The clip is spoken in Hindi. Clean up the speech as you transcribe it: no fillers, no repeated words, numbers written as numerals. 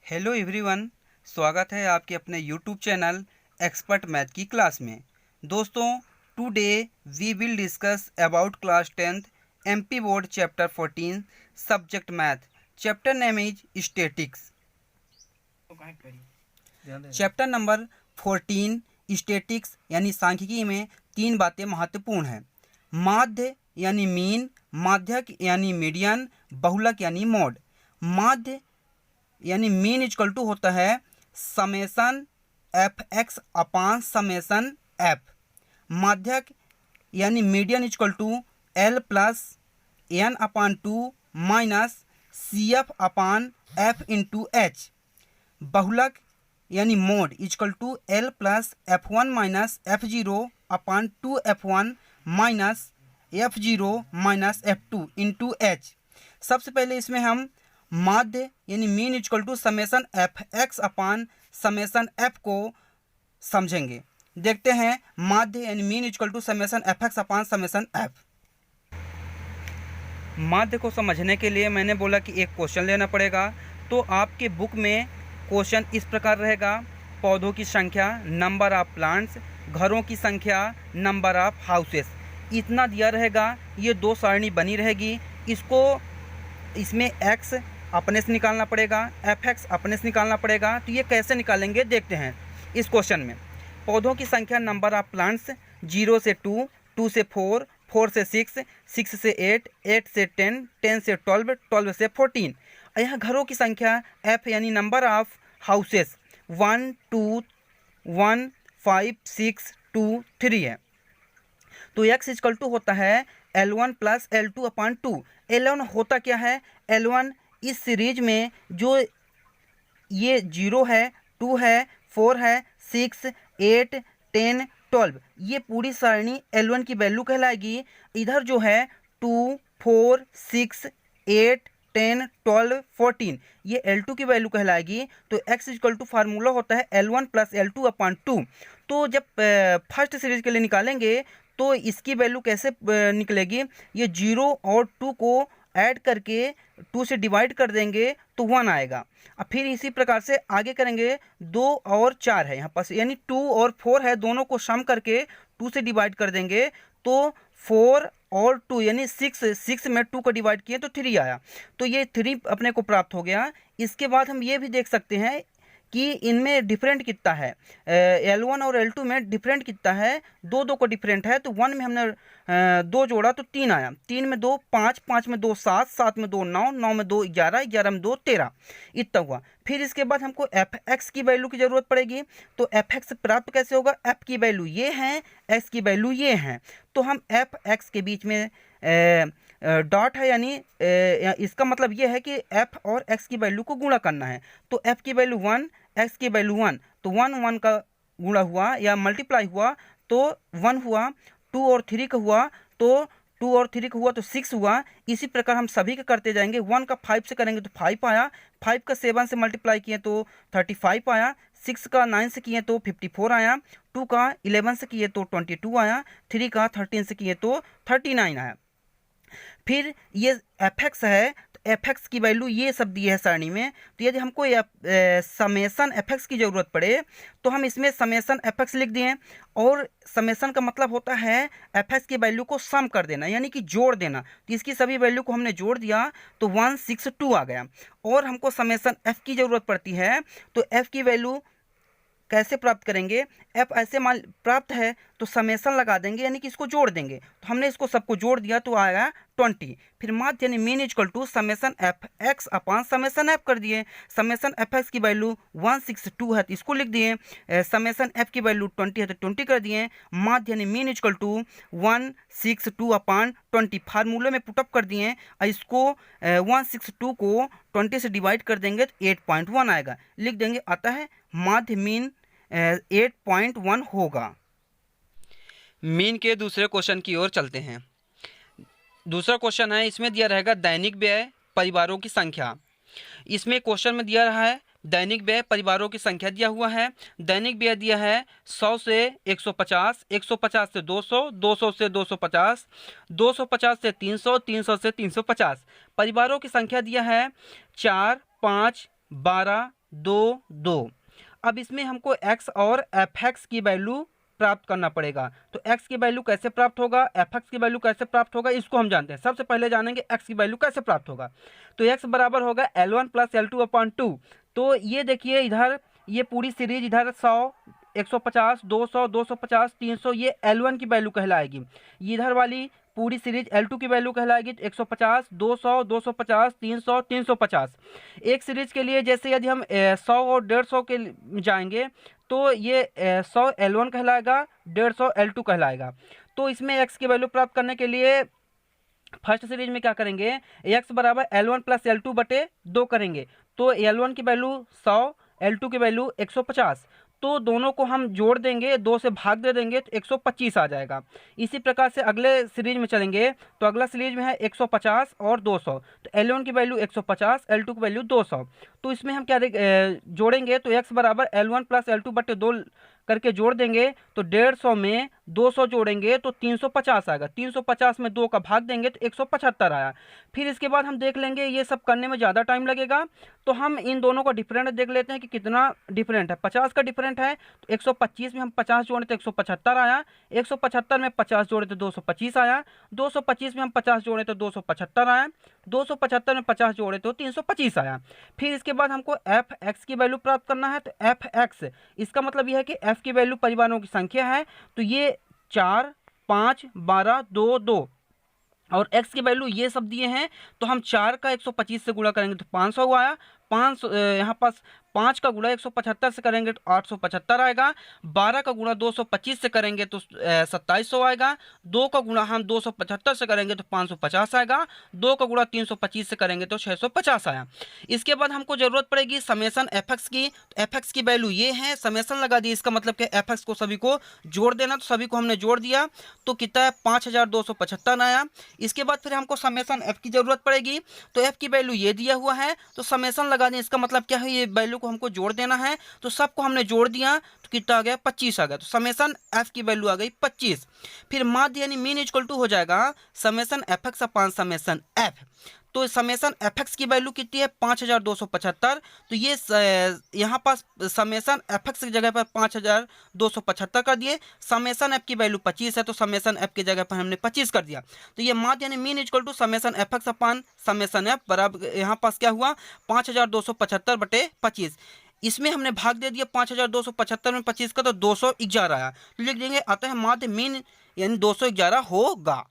हेलो एवरीवन, स्वागत है आपके अपने यूट्यूब चैनल एक्सपर्ट मैथ की क्लास में। दोस्तों, today we will discuss about class 10th MP board chapter 14 subject math. Chapter name is statistics. Chapter number 14 statistics यानी सांख्यिकी में तीन बातें महत्वपूर्ण हैं। माध्य यानी मीन, माध्यक यानी मीडियन, बहुलक यानी मोड। माध्य यानी मीन इक्वल टू होता है summation f x upon summation f. माध्यक यानी median equal to l plus n upon 2 minus c f upon f into h. बहुलक यानी mode equal to l plus f one minus f zero upon 2 f one minus f zero minus f two into h. सबसे पहले इसमें हम माध्य यानी mean equal to summation f x upon summation f को समझेंगे। देखते हैं माध्य यानी mean equal to summation f x upon summation f. माध्य को समझने के लिए मैंने बोला कि एक क्वेश्चन लेना पड़ेगा। तो आपके बुक में क्वेश्चन इस प्रकार रहेगा: पौधों की संख्या, नंबर ऑफ प्लांट्स, घरों की संख्या, नंबर ऑफ हाउसेस। इतना दिया रहेगा। ये दो सारणी बनी रहेगी। इसमें एक्स अपने से निकालना पड़ेगा, एफ एक्स अपने से निकालना पड़ेगा। तो ये कैसे निकालेंगे देखते हैं इस क्वेश्चन में। पौधों की संख्या, नंबर ऑफ प्लांट्स 0 से 2, 2 से 4, 4 से 6, 6 से 8, 8 से 10, 10 से 12, 12 से 14। यहाँ घरों की संख्या एफ यानी नंबर ऑफ हाउसेस 1, 2, 1, 5, 6, 2, 3 है। तो एक्स इक्वल टू होता है L1 प्लस L2 अपान 2। L1 होता क्या है? L1 इस सीरीज में जो ये 0 है, 2 है, 4 है, 6, 8, 10, 12, ये पूरी सारणी L1 की वैल्यू कहलाएगी। इधर जो है 2, 4, 6, 8, 10, 12, 14, ये L2 की वैल्यू कहलाएगी। तो x इक्वल टू फार्मूला होता है L1 प्लस L2 अपान 2। तो जब फर्स्ट सीरीज के लिए निकालेंगे तो इसकी वैल्यू कैसे निकलेगी? ये 0 और 2 को ऐड करके 2 से डिवाइड कर देंगे तो 1 आएगा। अब फिर इसी प्रकार से आगे करेंगे। 2 और 4 है यहाँ पास, यानी 2 और 4 है, दोनों को सम करके 2 से डिवाइड कर देंगे तो 4 और 2 यानी 6 में 2 को डिवाइड किए तो 3 आया। तो ये 3 अपने को प्राप्त हो गया। इसके बाद हम ये भी देख सकते हैं कि इनमें डिफरेंट कितना है। L1 और L2 में डिफरेंट कितना है? 2 2 को डिफरेंट है। तो 1 में हमने 2 जोड़ा तो 3 आया। 3 में 2 5, 5 में 2 7, 7 में 2 9, 9 में 2 11, 11 में 2 13, इतना हुआ। फिर इसके बाद हमको एफ एक्स की वैल्यू की ज़रूरत पड़ेगी। तो एफ एक्स प्राप्त कैसे होगा? एफ की वैल्यू ये है, एक्स की वैल्यू ये है। तो हम एफ एक्स के बीच में डॉट है, यानी इसका मतलब ये है कि f और x की वैल्यू को गुणा करना है। तो f की वैल्यू 1, x की वैल्यू 1, तो 1 1 का गुणा हुआ या मल्टीप्लाई हुआ तो 1 हुआ। 2 और 3 का हुआ तो 2 और 3 का हुआ तो 6 हुआ। इसी प्रकार हम सभी का करते जाएंगे। 1 का 5 से करेंगे तो 5 आया, 5 का 7 से मल्टीप्लाई किए तो 35 आया, 6 का 9 से किए तो 54 आया, 2 का 11 से किए तो 22 आया, 3 का 13 से किए तो 39 आया। फिर ये एफ एक्स है, तो एफ एक्स की वैल्यू ये सब दी है सारणी में। तो यदि हमको समेसन एफ एक्स की ज़रूरत पड़े तो हम इसमें समेसन एफ एक्स लिख दिए। और समेसन का मतलब होता है एफ एक्स की वैल्यू को सम कर देना, यानी कि जोड़ देना। तो इसकी सभी वैल्यू को हमने जोड़ दिया तो 162 आ गया। और हमको समेसन एफ की ज़रूरत पड़ती है। तो एफ की वैल्यू कैसे प्राप्त करेंगे? एफ ऐसे मान प्राप्त है तो समेसन लगा देंगे, यानी कि इसको जोड़ देंगे। तो हमने इसको सबको जोड़ दिया तो आया 20। फिर माध्य यानी mean equal to summation f x upon summation f कर दिए। समेसन एफ एक्स की वैल्यू 162 है तो इसको लिख दिए। समेसन एफ की वैल्यू 20 है तो 20 कर दिए। माध्य यानी मीन इक्वल टू 162 अपान 20 फार्मूले में पुटअप कर दिए। और इसको 162 को 20 से डिवाइड कर देंगे तो 8.1 आएगा। लिख देंगे, आता है माध्य मीन 8.1 होगा। मीन के दूसरे क्वेश्चन की ओर चलते हैं। दूसरा क्वेश्चन है, इसमें दिया रहेगा दैनिक व्यय परिवारों की संख्या। इसमें क्वेश्चन में दिया रहा है दैनिक व्यय परिवारों की संख्या दिया हुआ है। दैनिक व्यय दिया है 100 से 150, 150 से 200, 200 से 250, 250 से 300, 300 से 350। परिवारों की संख्या दिया है 4, 5, 12, 2 अब इसमें हमको x और fx की वैल्यू प्राप्त करना पड़ेगा। तो x की वैल्यू कैसे प्राप्त होगा, fx की वैल्यू कैसे प्राप्त होगा, इसको हम जानते हैं। सबसे पहले जानेंगे x की वैल्यू कैसे प्राप्त होगा। तो x बराबर होगा L1 प्लस L2/2। तो ये देखिए इधर ये पूरी सीरीज इधर 100, 150, 200, 250, 300 ये L1 की वैल्यू कहलाएगी। इधर वाली पूरी सीरीज L2 की वैल्यू कहलाएगी 150, 200, 250, 300, 350। एक सीरीज के लिए जैसे यदि हम 100 और 150 के जाएंगे तो ये 100 L1 कहलाएगा, 150 L2 कहलाएगा। तो इसमें x की वैल्यू प्राप्त करने के लिए फर्स्ट सीरीज में क्या करेंगे, x बराबर L1 प्लस L2/2 करेंगे। तो L1 की वैल्यू 100, L2 की वैल्यू 150। तो दोनों को हम जोड़ देंगे, 2 से भाग दे देंगे तो 125 आ जाएगा। इसी प्रकार से अगले सीरीज में चलेंगे तो अगला सीरीज में है 150 और 200। तो L1 की वैल्यू 150, L2 की वैल्यू 200। तो इसमें हम क्या जोड़ेंगे, तो x बराबर L1 प्लस L2/2 करके जोड़ देंगे तो 150 में 200 जोड़ेंगे तो 350 आएगा। 350 में 2 का भाग देंगे तो 175 आया। फिर इसके बाद हम देख लेंगे, ये सब करने में ज़्यादा टाइम लगेगा तो हम इन दोनों का डिफरेंट देख लेते हैं कि कितना डिफरेंट है। 50 का डिफरेंट है तो 125 में हम 50 जोड़े तो 175 आया। 175 में 50 जोड़े तो 225 आया। 225 में हम 50 जोड़े तो 275 आया। 275 में 50 जोड़े तो 325 आया। फिर इसके बाद हमको एफ एक्स की वैल्यू प्राप्त करना है। तो एफ एक्स इसका मतलब यह है कि एफ की वैल्यू परिवारों की संख्या है। तो ये 4, 5, 12, 2, 2 और x की वैल्यू ये सब दिए हैं। तो हम 4 का 125 से गुणा करेंगे तो 500 आया। 500 यहाँ पास 5 का गुणा 175 से करेंगे तो 875 आएगा। 12 का गुणा 225 से करेंगे तो 2700 आएगा। 2 का गुणा हम 275 से करेंगे तो 550 आएगा। 2 का गुणा 325 से करेंगे तो 650 आया। इसके बाद हमको जरूरत पड़ेगी समेसन एफ एक्स की। एफ एक्स की वैल्यू ये है, समेसन लगा दी, इसका मतलब कि एफ एक्स को सभी को जोड़ देना। तो सभी को हमने जोड़ दिया तो कितना है 5275 आया। इसके बाद फिर हमको समेसन एफ की जरूरत पड़ेगी। तो एफ की वैल्यू ये दिया हुआ है तो समेसन लगा दें, इसका मतलब क्या है, ये वैल्यू को हमको जोड़ देना है। तो सबको हमने जोड़ दिया तो कितना आ गया 25 आ गया। तो समेसन एफ की वैल्यू आ गई 25। फिर माध्य यानी मीन इक्वल टू हो जाएगा summation f x upon summation F. तो समेसन एफ एक्स की वैल्यू कितनी है 5275। तो ये यहाँ पास समेसन एफ एक्स की जगह पर 5275 कर दिए। समेसन एफ की वैल्यू 25 है तो समेसन एफ की जगह पर हमने 25 कर दिया। तो ये माध्य यानी mean equal to summation f x upon summation f बराबर यहाँ पास क्या हुआ 5275/25। इसमें हमने भाग दे दिया 5275 में 25 का तो 211 आया। तो लिख देंगे अतः माध्य मीन यानी 211 होगा।